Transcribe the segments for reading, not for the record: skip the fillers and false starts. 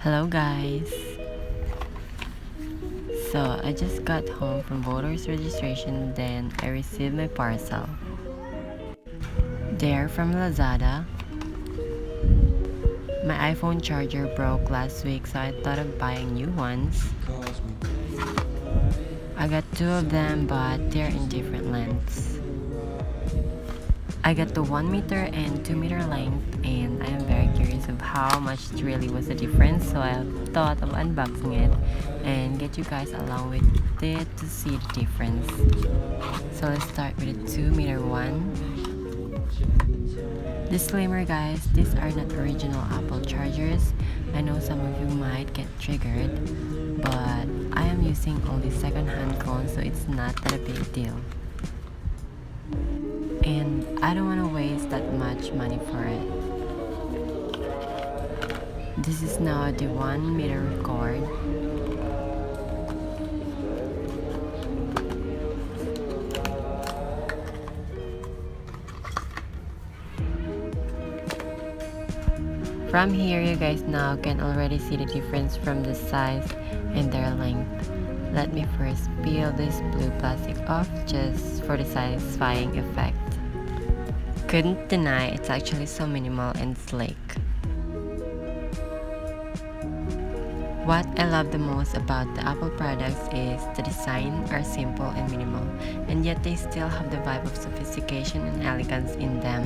Hello guys! So I just got home from voters registration, then I received my parcel. They're from LAZADA. My iPhone charger broke last week, so I thought of buying new ones. I got two of them, but they're in different lengths. I got the 1 meter and 2 meter length, and I am very curious of how much really was the difference, so I thought of unboxing it and get you guys along with it to see the difference. So let's start with the 2 meter one. Disclaimer guys, these are not original Apple chargers. I know some of you might get triggered, but I am using only second-hand phones, so it's not that a big deal. And I don't want to waste that much money for it. This is now the 1 meter cord. From here, you guys now can already see the difference from the size and their length. Let me first peel this blue plastic off just for the satisfying effect. Couldn't deny it's actually so minimal and sleek. What I love the most about the Apple products is the design are simple and minimal, and yet they still have the vibe of sophistication and elegance in them.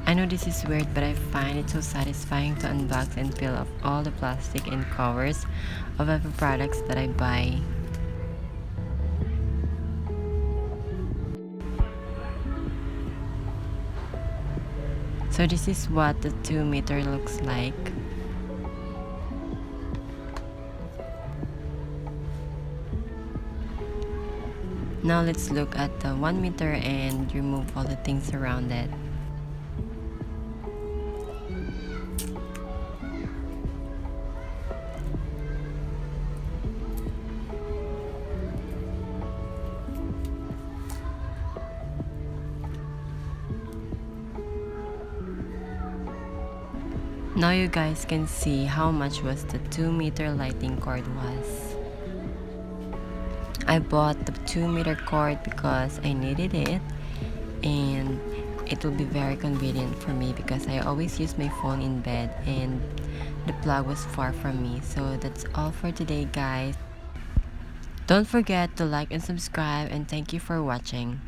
I know this is weird, but I find it so satisfying to unbox and peel off all the plastic and covers of Apple products that I buy. So this is what the 2 meter looks like. Now let's look at the 1 meter and remove all the things around it. Now you guys can see how much was the 2 meter lighting cord was. I bought the 2 meter cord because I needed it, and it will be very convenient for me because I always use my phone in bed and the plug was far from me. So that's all for today guys. Don't forget to like and subscribe, and thank you for watching.